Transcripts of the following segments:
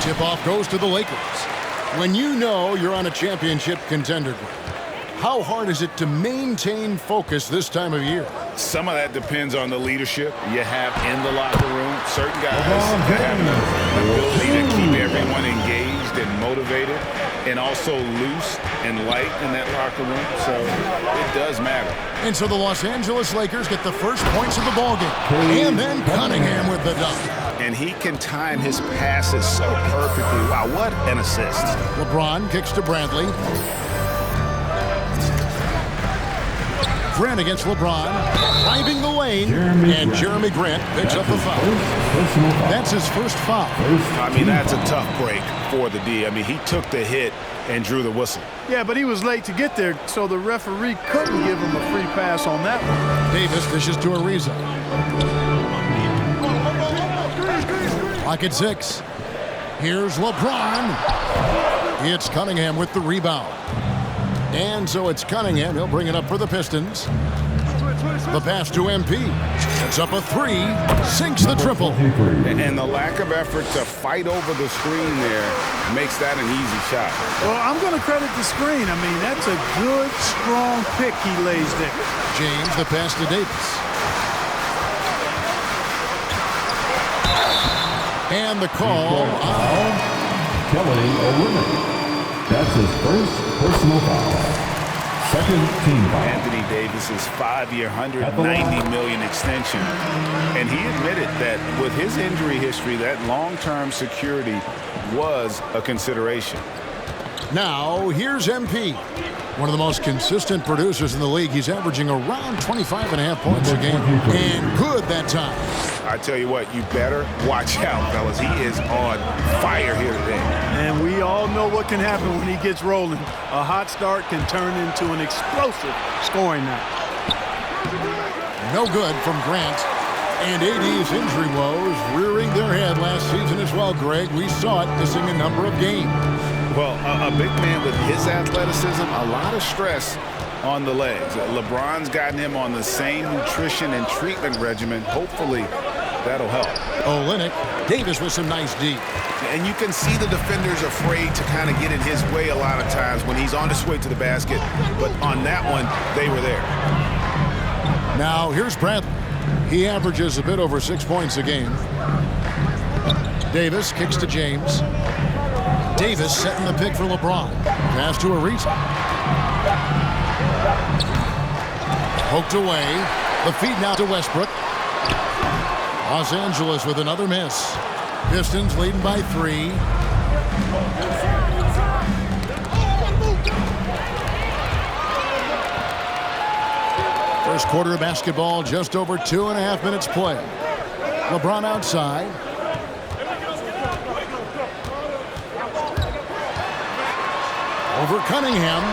Tip-off goes to the Lakers. When you know you're on a championship contender group, how hard is it to maintain focus this time of year? Some of that depends on the leadership you have in the locker room. Certain guys have the ability to keep everyone engaged and motivated and also loose and light in that locker room. So it does matter. And so the Los Angeles Lakers get the first points of the ballgame. And then Cunningham with the dunk. And he can time his passes so perfectly. Wow, what an assist. LeBron kicks to Bradley. Grant against LeBron, driving the lane, and Jeremy Grant picks up the foul. That's his first foul. I mean, that's a tough break for the D. I mean, he took the hit and drew the whistle. Yeah, but he was late to get there, so the referee couldn't give him a free pass on that one. Davis dishes to Ariza. Clock at 6. Here's LeBron. It's Cunningham with the rebound. And so it's Cunningham. He'll bring it up for the Pistons. The pass to MP. Sets up a 3. Sinks the triple. And the lack of effort to fight over the screen there makes that an easy shot. Well, I'm going to credit the screen. I mean, that's a good, strong pick he lays there. James, the pass to Davis. And the call on Kelly Olynyk. That's his first personal foul. Second team foul. Anthony Davis's 5-year, $190 million extension. And he admitted that with his injury history, that long-term security was a consideration. Now, here's MP. One of the most consistent producers in the league. He's averaging around 25.5 points a game. And good that time. I tell you what, you better watch out, fellas. He is on fire here today. And we all know what can happen when he gets rolling. A hot start can turn into an explosive scoring night. No good from Grant. And AD's injury woes rearing their head last season as well, Greg. We saw it missing a number of games. Well, a big man with his athleticism, a lot of stress on the legs. LeBron's gotten him on the same nutrition and treatment regimen. Hopefully, that'll help. Olynyk, Davis with some nice D. And you can see the defenders afraid to kind of get in his way a lot of times when he's on his way to the basket. But on that one, they were there. Now, here's Bradley. He averages a bit over 6 points a game. Davis kicks to James. Davis setting the pick for LeBron. Pass to Ariza. Poked away. The feed now to Westbrook. Los Angeles with another miss. Pistons leading by 3. First quarter of basketball, just over 2.5 minutes play. LeBron outside. Over Cunningham.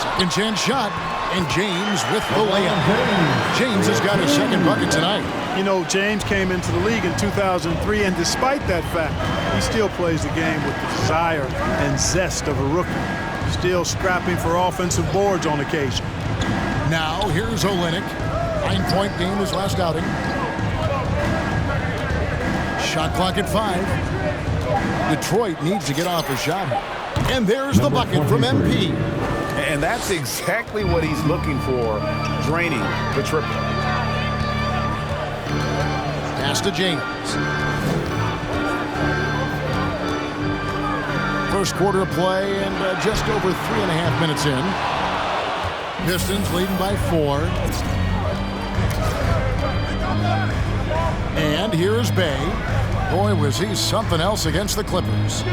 Second chance shot. And James with the layup. James has got his second bucket tonight. You know, James came into the league in 2003, and despite that fact, he still plays the game with the desire and zest of a rookie. Still scrapping for offensive boards on occasion. Now, here's Olynyk. 9-point game his last outing. Shot clock at 5. Detroit needs to get off a shot. And there's the bucket from MP. And that's exactly what he's looking for, draining the triple. Pass to James. First quarter of play and just over 3.5 minutes in. Pistons leading by 4. And here's Bay. Boy, was he something else against the Clippers.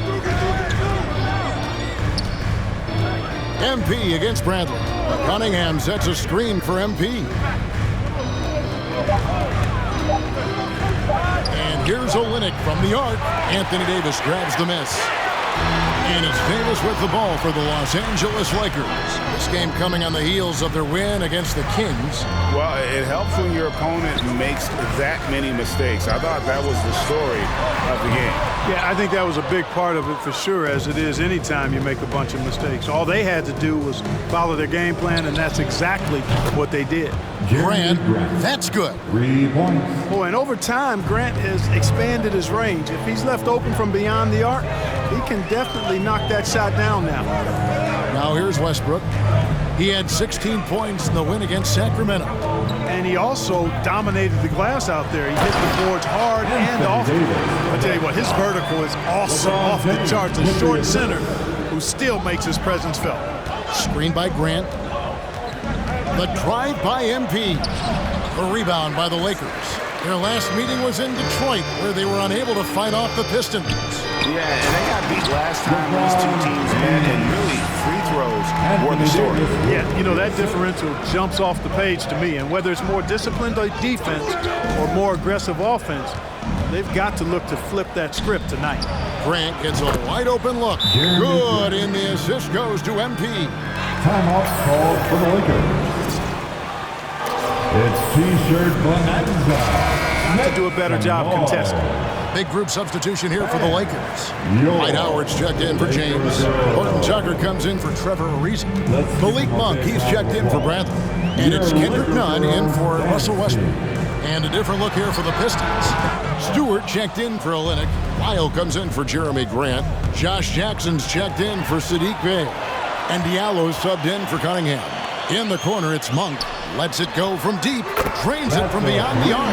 MP against Bradley. Cunningham sets a screen for MP. And here's Olynyk from the arc. Anthony Davis grabs the miss. And it's Davis with the ball for the Los Angeles Lakers. This game coming on the heels of their win against the Kings. Well, it helps when your opponent makes that many mistakes. I thought that was the story of the game. Yeah, I think that was a big part of it for sure, as it is anytime you make a bunch of mistakes. All they had to do was follow their game plan, and that's exactly what they did. Grant, that's good. 3 points. Boy, and over time, Grant has expanded his range. If he's left open from beyond the arc, he can definitely knock that shot down now. Now here's Westbrook. He had 16 points in the win against Sacramento. And he also dominated the glass out there. He hit the boards hard and often. I tell you what, his vertical is awesome, off the charts. A short center who still makes his presence felt. Screen by Grant. The drive by MP. A rebound by the Lakers. Their last meeting was in Detroit, where they were unable to fight off the Pistons. Yeah, and they got beat last time these two teams met, and really free throws were the story. Yeah, you know, that differential jumps off the page to me. And whether it's more disciplined defense or more aggressive offense, they've got to look to flip that script tonight. Grant gets a wide open look. Good, and the assist goes to MP. Timeout called for the Lakers. It's T-shirt Bonanza. To do a better job contesting. Big group substitution here for the Lakers. Dwight Howard's checked in for James. Horton Tucker comes in for Trevor Ariza. Malik Monk, he's checked in for Bradley. And it's Kendrick Nunn in for Russell Westbrook. And a different look here for the Pistons. Stewart checked in for Olynyk. Lyle comes in for Jeremy Grant. Josh Jackson's checked in for Sadiq Bey. And Diallo's subbed in for Cunningham. In the corner, it's Monk. Lets it go from deep. Drains it from beyond the arc.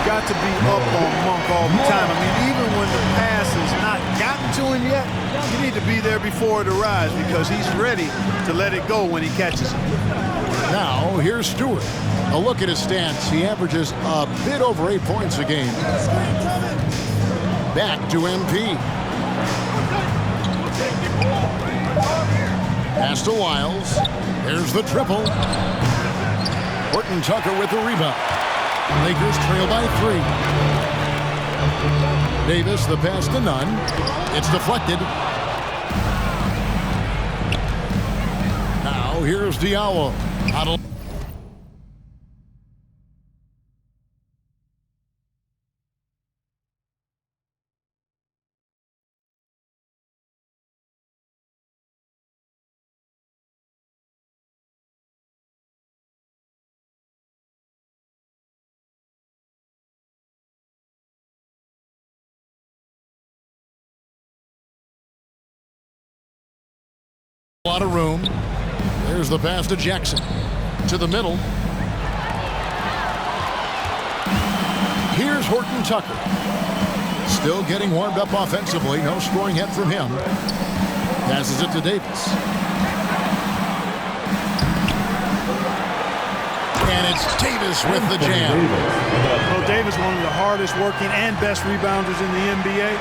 Got to be up on Monk all the time. I mean, even when the pass has not gotten to him yet, you need to be there before it arrives because he's ready to let it go when he catches it. Now, here's Stewart. A look at his stats. He averages a bit over 8 points a game. Back to MP. Pass to Wiles. There's the triple. Horton Tucker with the rebound. Lakers trail by 3. Davis, the pass to Nunn. It's deflected. Now here's Diallo. A lot of room. There's the pass to Jackson. To the middle. Here's Horton Tucker. Still getting warmed up offensively. No scoring hit from him. Passes it to Davis. And it's Davis with the jam. Well, Davis, one of the hardest working and best rebounders in the NBA,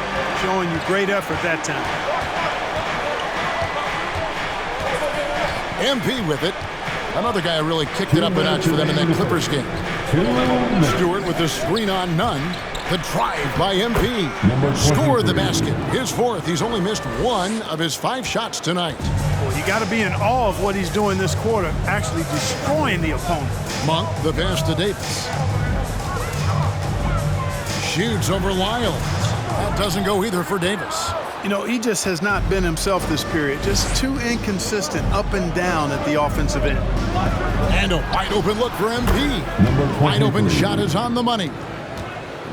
showing you great effort that time. MP with it. Another guy who really kicked it up a notch for them in that Clippers game. Stewart with the screen on Nunn. The drive by MP. Scored the basket. His fourth. He's only missed 1 of his 5 shots tonight. Well, you got to be in awe of what he's doing this quarter, actually destroying the opponent. Monk, the pass to Davis. Shoots over Lyles. That doesn't go either for Davis. You know, he just has not been himself this period. Just too inconsistent up and down at the offensive end. And a wide open look for MP. Wide open shot is on the money.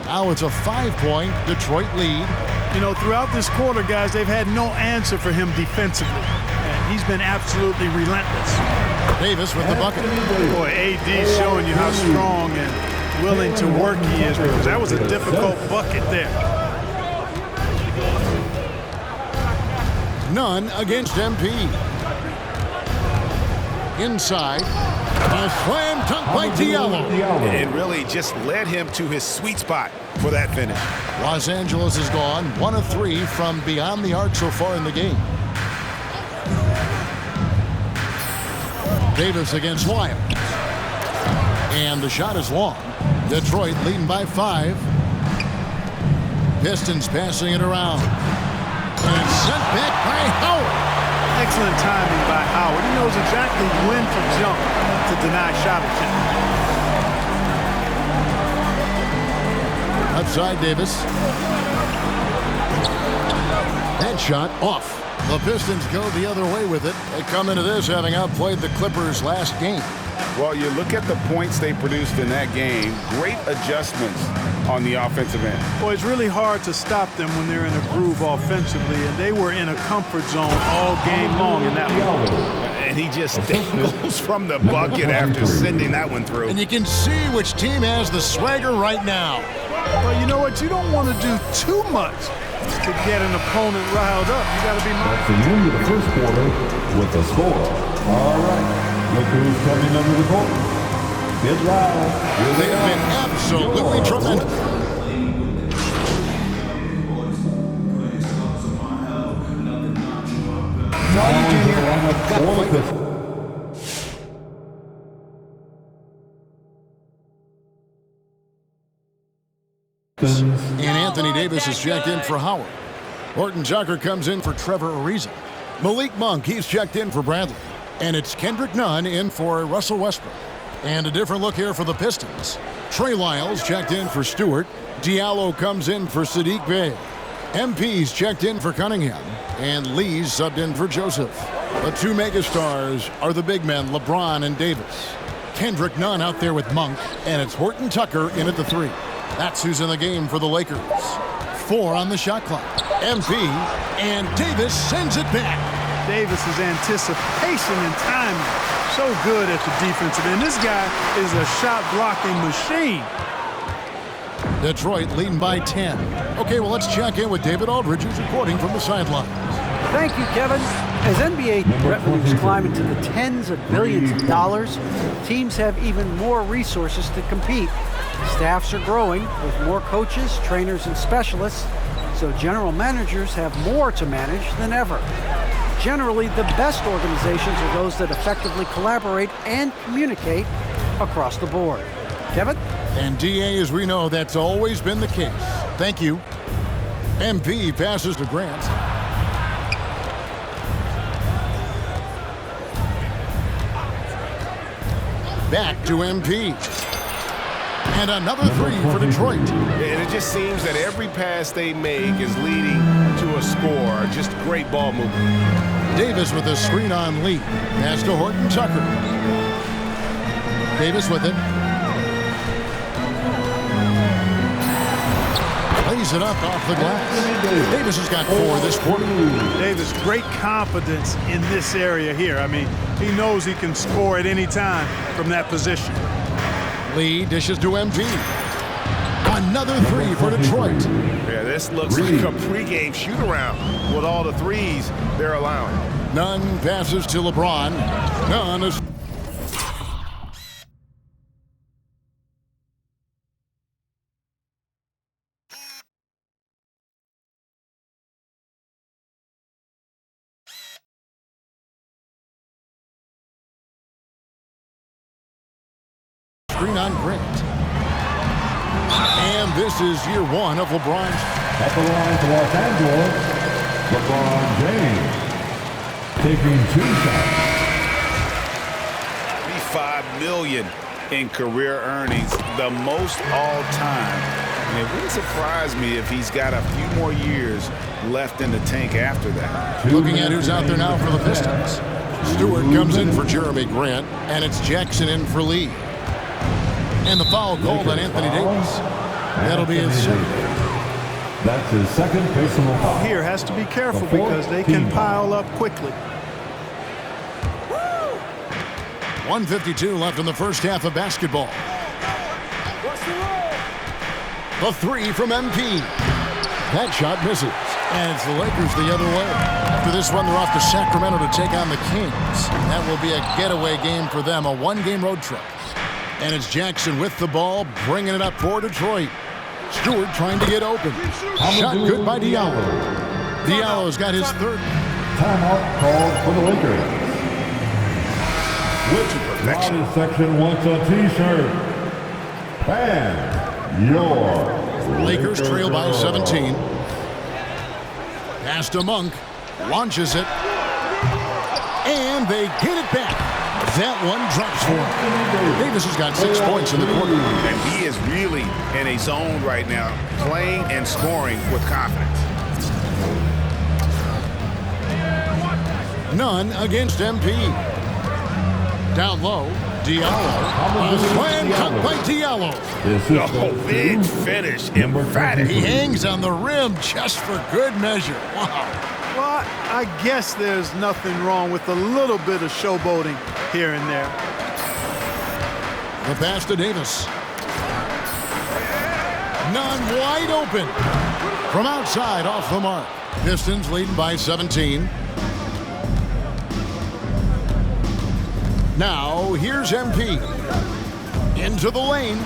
Now it's a 5-point Detroit lead. You know, throughout this quarter, guys, they've had no answer for him defensively. And he's been absolutely relentless. Davis with the bucket. Boy, AD showing you how strong and willing to work he is, because that was a difficult bucket there. Nunn against MP. Inside. A slam dunk by Diallo. It really just led him to his sweet spot for that finish. Los Angeles is gone 1 of 3 from beyond the arc so far in the game. Davis against Lyles. And the shot is long. Detroit leading by 5. Pistons passing it around. And sent back by Howard. Excellent timing by Howard. He knows exactly when to jump to deny shot attempt. Outside Davis. That shot off. The Pistons go the other way with it. They come into this having outplayed the Clippers last game. Well, you look at the points they produced in that game. Great adjustments on the offensive end. Well, it's really hard to stop them when they're in a groove offensively, and they were in a comfort zone all game long in that one. And he just dangles from the bucket after sending that one through. And you can see which team has the swagger right now. Well, you know what? You don't want to do too much to get an opponent riled up. You got to be That's mindful. the end of the first quarter with the score. All right. Look who's coming under the court. Get loud. Here they They've been are. absolutely tremendous. Now into the lineup for the Pistons. And Anthony Davis is checked in for Howard. Horton Tucker comes in for Trevor Ariza. Malik Monk, he's checked in for Bradley. And it's Kendrick Nunn in for Russell Westbrook. And a different look here for the Pistons. Trey Lyles checked in for Stewart. Diallo comes in for Sadiq Bey. MP's checked in for Cunningham. And Lee's subbed in for Joseph. The two megastars are the big men, LeBron and Davis. Kendrick Nunn out there with Monk. And it's Horton Tucker in at the 3. That's who's in the game for the Lakers. 4 on the shot clock. MP and Davis sends it back. Davis's anticipation and timing, so good at the defensive end. This guy is a shot-blocking machine. Detroit leading by 10. Okay, well, let's check in with David Aldridge, who's reporting from the sidelines. Thank you, Kevin. As NBA revenues climb into the tens of billions of dollars, teams have even more resources to compete. Staffs are growing with more coaches, trainers, and specialists, so general managers have more to manage than ever. Generally, the best organizations are those that effectively collaborate and communicate across the board. Kevin? And DA, as we know, that's always been the case. Thank you. MP passes to Grant. Back to MP. And another 3 for Detroit. And it just seems that every pass they make is leading to a score. Just great ball movement. Davis with a screen on Lee. Pass to Horton Tucker. Davis with it. Lays it up off the glass. Davis has got 4 this quarter. Davis, great confidence in this area here. I mean, he knows he can score at any time from that position. Lee dishes to MP. Another 3 for Detroit. Yeah, this looks like a pregame shoot-around with all the threes they're allowing. Nunn passes to LeBron. Nunn is... Screen on Grant. And this is year 1 of LeBron's. At the line for Los Angeles, LeBron James. Taking 2 shots. $35 million in career earnings, the most all time. And it wouldn't surprise me if he's got a few more years left in the tank after that. Looking at who's out there now for the Pistons. Stewart comes in for Jeremy Grant, and it's Jackson in for Lee. And the foul called on Anthony Davis. That'll be his second. That's his second personal foul. Here has to be careful because they can pile up quickly. 1:52 left in the first half of basketball. The 3 from MP. That shot misses. And it's the Lakers the other way. After this one, they're off to Sacramento to take on the Kings. That will be a getaway game for them, a 1-game road trip. And it's Jackson with the ball, bringing it up for Detroit. Stewart trying to get open. Shot good by Diallo. Diallo's got his 3rd. Timeout called for the Lakers. Which body section wants a T-shirt? And your Lakers trail by 17. Pass to Monk. Launches it. And they get it back. That one drops for him. Davis has got 6 points in the quarter. And he is really in a zone right now, playing and scoring with confidence. None against MP. Down low, Diallo. A slam cut by Diallo. Oh, big finish, emphatic. He hangs on the rim just for good measure. Wow. Well, I guess there's nothing wrong with a little bit of showboating here and there. The pass to Davis. None wide open. From outside, off the mark. Pistons leading by 17. Now, here's MP. Into the lane.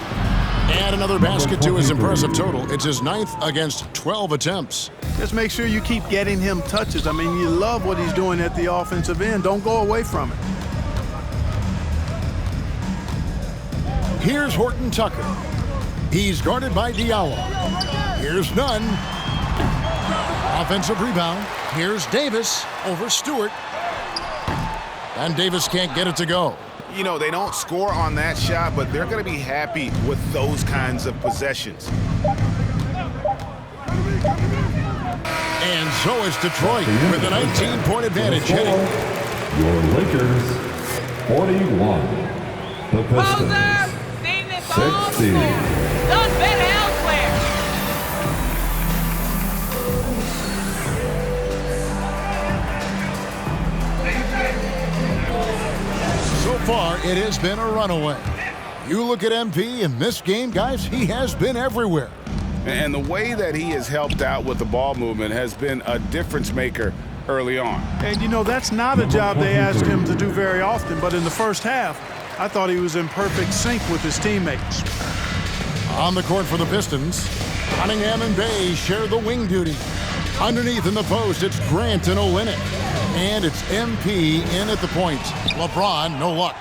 And another basket to his impressive total. It's his 9th against 12 attempts. Just make sure you keep getting him touches. I mean, you love what he's doing at the offensive end. Don't go away from it. Here's Horton Tucker. He's guarded by Diallo. Here's Nunn. Offensive rebound. Here's Davis over Stewart. And Davis can't get it to go. You know, they don't score on that shot, but they're going to be happy with those kinds of possessions. And so is Detroit with a 19-point advantage heading. Your Lakers, 41. The Pistons, 60. Done better elsewhere. So far, it has been a runaway. You look at MP in this game, guys, he has been everywhere. And the way that he has helped out with the ball movement has been a difference maker early on. And, you know, that's not a job they ask him to do very often. But in the first half, I thought he was in perfect sync with his teammates. On the court for the Pistons, Cunningham and Bay share the wing duty. Underneath in the post, it's Grant and Olynyk. And it's MP in at the point. LeBron, no luck.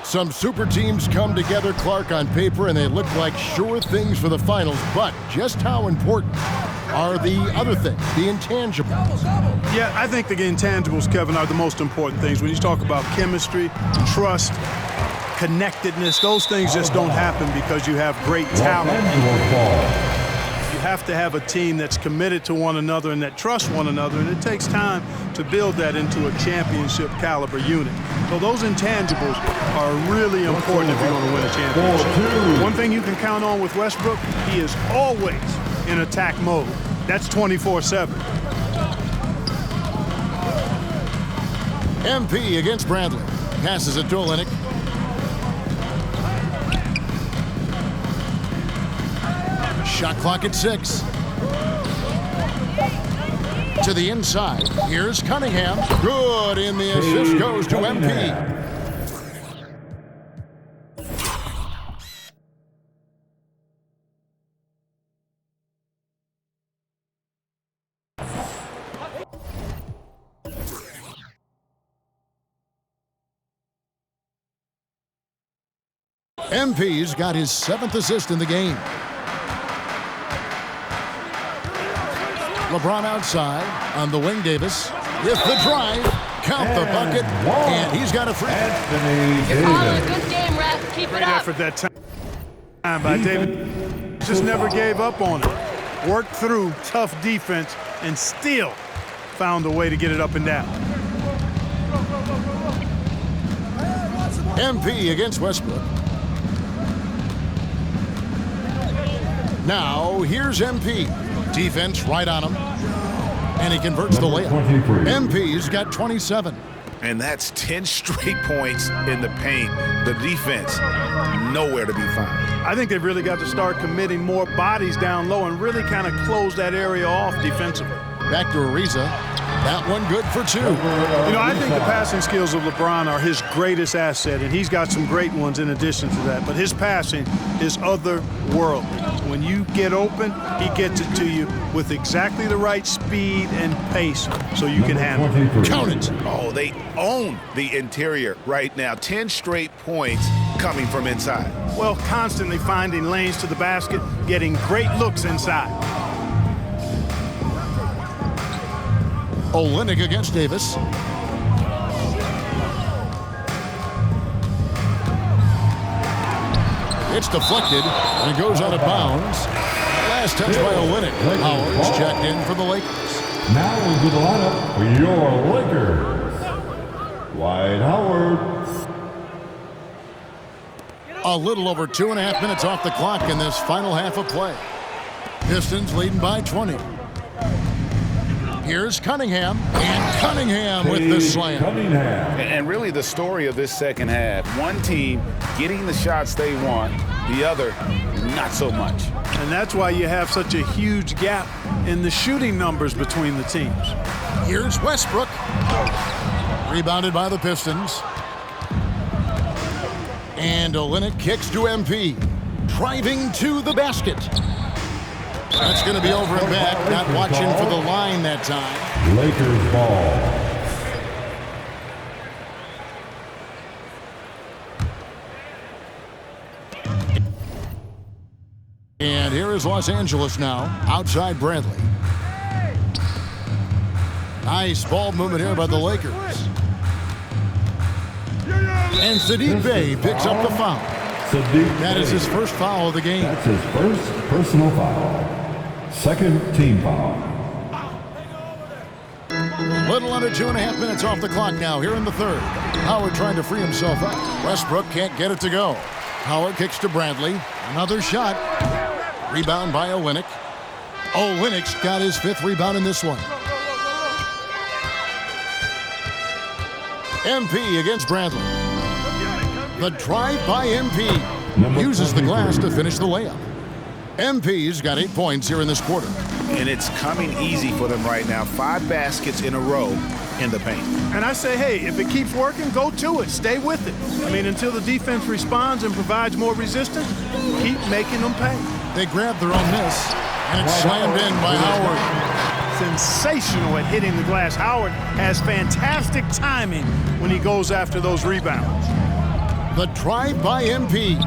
Some super teams come together, Clark, on paper, and they look like sure things for the finals. But just how important are the other things, the intangibles? Yeah, I think the intangibles, Kevin, are the most important things. When you talk about chemistry, trust, connectedness, those things just don't happen because you have great talent. You have to have a team that's committed to one another and that trusts one another, and it takes time to build that into a championship caliber unit. So those intangibles are really important if you're going to win a championship. One thing you can count on with Westbrook, he is always in attack mode. That's 24/7. MP against Bradley. Passes it to Olynyk. Shot clock at 6. To the inside. Here's Cunningham. Good, and the assist goes to MP. MP's got his 7th assist in the game. LeBron outside on the wing. Davis with the drive. Count the bucket, and he's got a free. You're calling a good game, Rap. Keep Great it up. effort that time by David. Just never gave up on it. Worked through tough defense and still found a way to get it up and down. MP against Westbrook. Now, here's MP. Defense right on him. And he converts the layup. MP's got 27. And that's 10 straight points in the paint. The defense, nowhere to be found. I think they've really got to start committing more bodies down low and really kind of close that area off defensively. Back to Ariza. That one good for 2. You know, I think the passing skills of LeBron are his greatest asset, and he's got some great ones in addition to that. But his passing is otherworldly. When you get open, he gets it to you with exactly the right speed and pace so you can handle it. Count it. Oh, they own the interior right now. 10 straight points coming from inside. Well, constantly finding lanes to the basket, getting great looks inside. Olynyk against Davis. It's deflected, and it goes out of bounds. Last touch by Olynyk. Howard's checked in for the Lakers. Now into the lineup for your Lakers. Dwight Howard. A little over 2.5 minutes off the clock in this final half of play. Pistons leading by 20. Here's Cunningham, and Cunningham with the slam. Cunningham. And really the story of this second half, one team getting the shots they want, the other not so much. And that's why you have such a huge gap in the shooting numbers between the teams. Here's Westbrook. Rebounded by the Pistons. And Olynyk kicks to MP. Driving to the basket. That's going to be over and back. Not watching for the line that time. Lakers ball. And here is Los Angeles now, outside Bradley. Nice ball movement here by the Lakers. And Saddiq Bey picks up the foul. That is his first foul of the game. That's his first personal foul. Second team foul. Little under 2.5 minutes off the clock now here in the third. Howard trying to free himself up. Westbrook can't get it to go. Howard kicks to Bradley. Another shot. Rebound by Olynyk. Olynyk's got his 5th rebound in this one. MP against Bradley. The drive by MP. Uses the glass to finish the layup. MP's got 8 points here in this quarter. And it's coming easy for them right now. 5 baskets in a row in the paint. And I say, hey, if it keeps working, go to it. Stay with it. I mean, until the defense responds and provides more resistance, keep making them pay. They grab their own miss, and it's slammed in by Howard. Sensational at hitting the glass. Howard has fantastic timing when he goes after those rebounds. The drive by MP.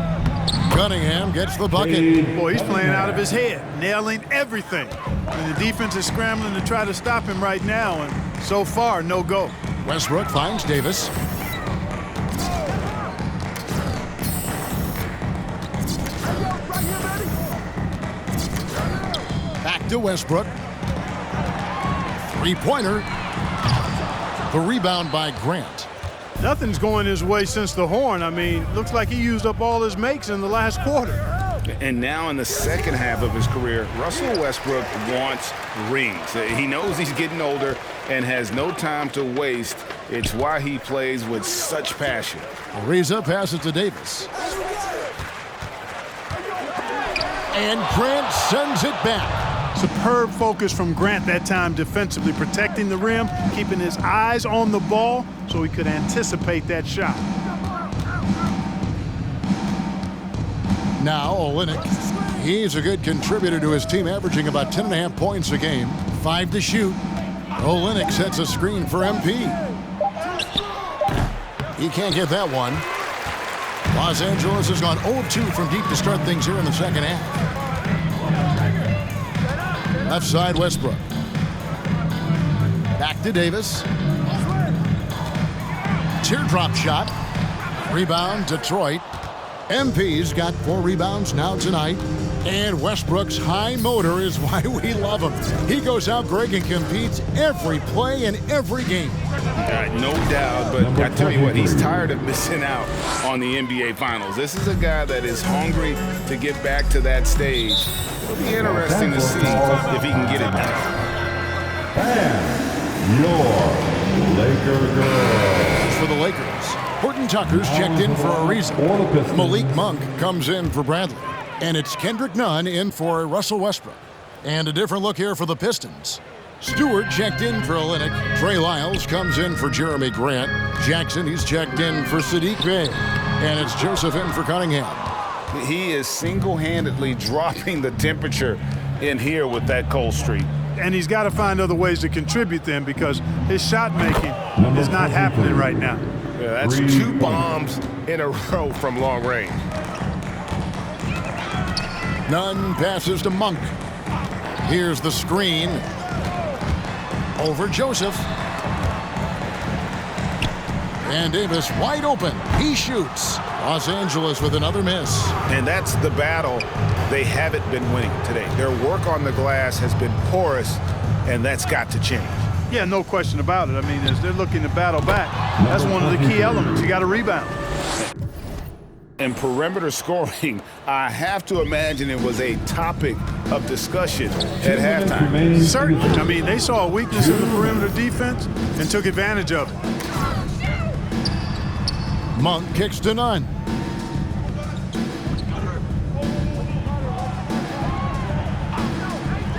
Cunningham gets the bucket. Boy, he's playing out of his head, nailing everything. And the defense is scrambling to try to stop him right now, and so far, no go. Westbrook finds Davis. Back to Westbrook. Three-pointer. The rebound by Grant. Nothing's going his way since the horn. I mean, looks like he used up all his makes in the last quarter. And now in the second half of his career, Russell Westbrook wants rings. He knows he's getting older and has no time to waste. It's why he plays with such passion. Ariza passes to Davis. And Grant sends it back. Superb focus from Grant that time defensively, protecting the rim, keeping his eyes on the ball so he could anticipate that shot. Now Olynyk. He's a good contributor to his team, averaging about 10.5 points a game. 5 to shoot. Olynyk sets a screen for MP. He can't get that one. Los Angeles has gone 0-2 from deep to start things here in the second half. Left side, Westbrook. Back to Davis. Teardrop shot. Rebound, Detroit. MP's got 4 rebounds now tonight. And Westbrook's high motor is why we love him. He goes out, Greg, and competes every play and every game. No doubt, but I tell you what, he's tired of missing out on the NBA Finals. This is a guy that is hungry to get back to that stage. It'll be interesting to see if he can get it done. And your Laker girl. For the Lakers, Horton Tucker's checked in for Ariza. Malik Monk comes in for Bradley. And it's Kendrick Nunn in for Russell Westbrook. And a different look here for the Pistons. Stewart checked in for Olynyk. Trey Lyles comes in for Jeremy Grant. Jackson, he's checked in for Saddiq Bey. And it's Joseph in for Cunningham. He is single-handedly dropping the temperature in here with that cold streak. And he's got to find other ways to contribute then, because his shot making is not happening right now. Yeah, that's 2 bombs in a row from long range. Nunn passes to Monk. Here's the screen. Over Joseph. And Davis wide open. He shoots. Los Angeles with another miss. And that's the battle they haven't been winning today. Their work on the glass has been porous, and that's got to change. Yeah, no question about it. I mean, as they're looking to battle back, that's one of the key elements. You got to rebound. And perimeter scoring, I have to imagine it was a topic of discussion at halftime. Certainly. I mean, they saw a weakness in the perimeter defense and took advantage of it. Monk kicks to Nunn.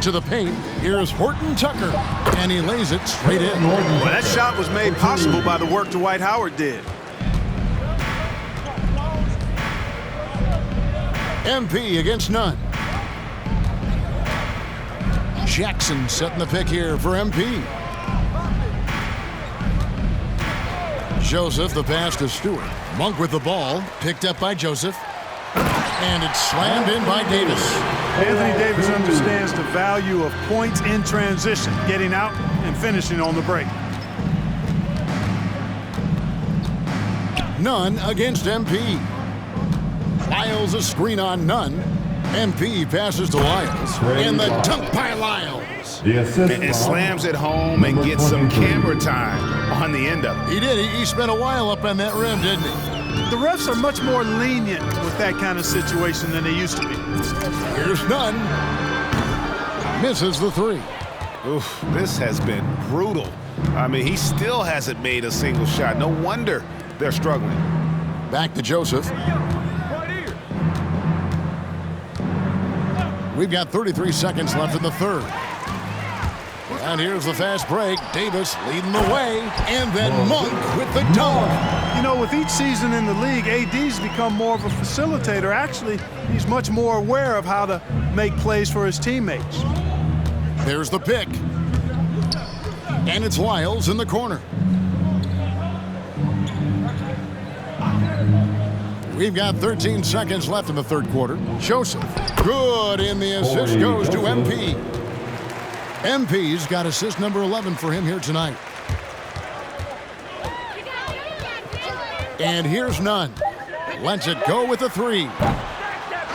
To the paint, here's Horton Tucker, and he lays it straight in. Well, that shot was made possible by the work Dwight Howard did. MP against Nunn. Jackson setting the pick here for MP. Joseph, the pass to Stewart. Monk with the ball, picked up by Joseph. And it's slammed in by Davis. Anthony Davis understands the value of points in transition, getting out and finishing on the break. Nunn against MP. Lyles a screen on Nunn. MP passes to Lyles. And the dunk by Lyles. And slams it home and gets some camera time on the end of it. He did. He spent a while up on that rim, didn't he? The refs are much more lenient with that kind of situation than they used to be. Here's Nunn. Misses the three. Oof, this has been brutal. I mean, he still hasn't made a single shot. No wonder they're struggling. Back to Joseph. We've got 33 seconds left in the third. And here's the fast break. Davis leading the way. And then Monk with the dunk. You know, with each season in the league, AD's become more of a facilitator. Actually, he's much more aware of how to make plays for his teammates. There's the pick. And it's Lyles in the corner. We've got 13 seconds left in the third quarter. Joseph, good, and the assist goes to MP. MP's got assist number 11 for him here tonight. And here's Nunn. Lets it go with a three.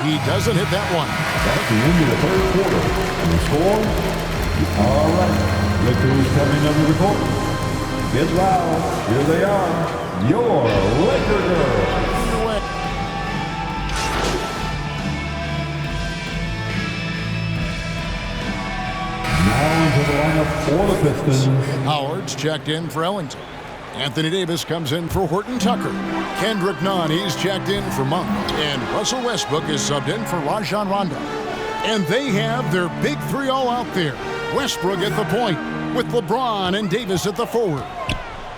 He doesn't hit that one. That's the end of the third quarter. And the score? All right. Look who's coming under the court. Get loud. Here they are. Your Laker girls. Now into the lineup for the Pistons. Howard's checked in for Ellington. Anthony Davis comes in for Horton Tucker. Kendrick Nunn, he's checked in for Monk. And Russell Westbrook is subbed in for Rajon Rondo. And they have their big three all out there. Westbrook at the point with LeBron and Davis at the forward.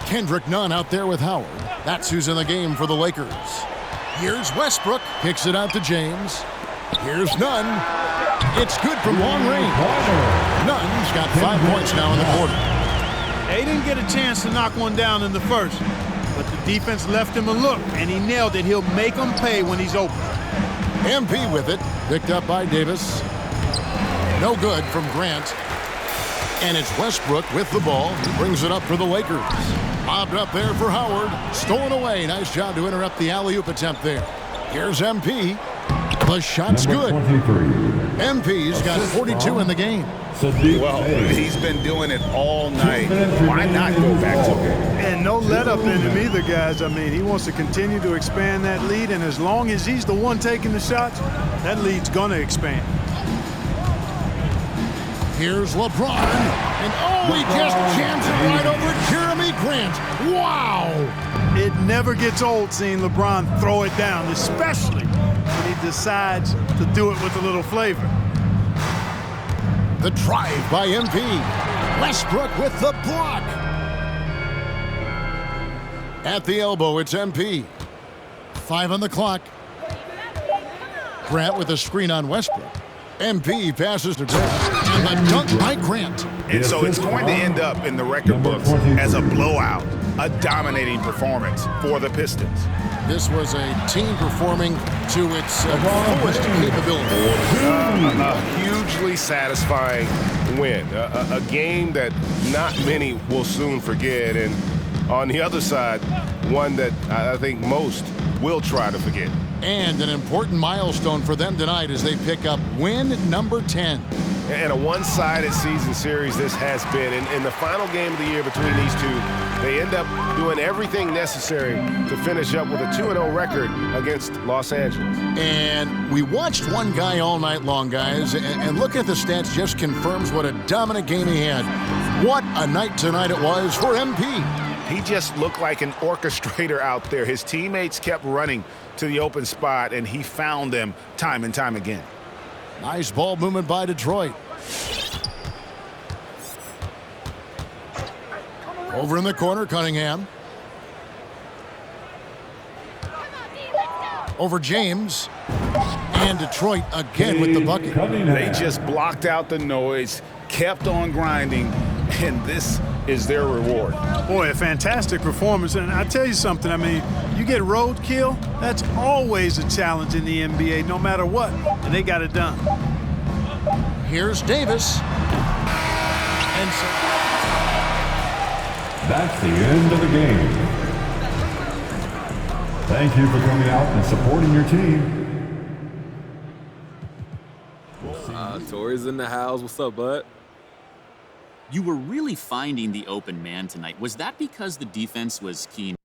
Kendrick Nunn out there with Howard. That's who's in the game for the Lakers. Here's Westbrook. Kicks it out to James. Here's Nunn. It's good from long range. Nunn's got 5 points now in the quarter. They didn't get a chance to knock one down in the first, but the defense left him a look, and he nailed it. He'll make them pay when he's open. MP with it, picked up by Davis. No good from Grant. And it's Westbrook with the ball. He brings it up for the Lakers. Bobbed up there for Howard. Stolen away. Nice job to interrupt the alley-oop attempt there. Here's MP. The shot's good. MP's got 42 in the game. Well, he's been doing it all night. Why not go back to it? And no let-up in him either, guys. I mean, he wants to continue to expand that lead, and as long as he's the one taking the shots, that lead's going to expand. Here's LeBron. And he just jams it right over Jeremy Grant. Wow! It never gets old seeing LeBron throw it down, especially when he decides to do it with a little flavor. The drive by MP. Westbrook with the block. At the elbow, it's MP. 5 on the clock. Grant with a screen on Westbrook. MP passes to Grant. And the dunk by Grant. And so it's going to end up in the record books as a blowout, a dominating performance for the Pistons. This was a team performing to its fullest capability. A hugely satisfying win. A game that not many will soon forget. And on the other side, one that I think most will try to forget. And an important milestone for them tonight as they pick up win number 10. And a one-sided season series this has been. In the final game of the year between these two, they end up doing everything necessary to finish up with a 2-0 record against Los Angeles. And we watched one guy all night long, guys, and looking at the stats just confirms what a dominant game he had. What a night tonight it was for MP. He just looked like an orchestrator out there. His teammates kept running to the open spot, and he found them time and time again. Nice ball movement by Detroit. Over in the corner, Cunningham. Over James. And Detroit again with the bucket. They just blocked out the noise, kept on grinding, and this is their reward. Boy, a fantastic performance. And I tell you something, I mean, you get roadkill, that's always a challenge in the NBA, no matter what. And they got it done. Here's Davis. And so That's the end of the game. Thank you for coming out and supporting your team. Tori's in the house. What's up, bud? You were really finding the open man tonight. Was that because the defense was keen?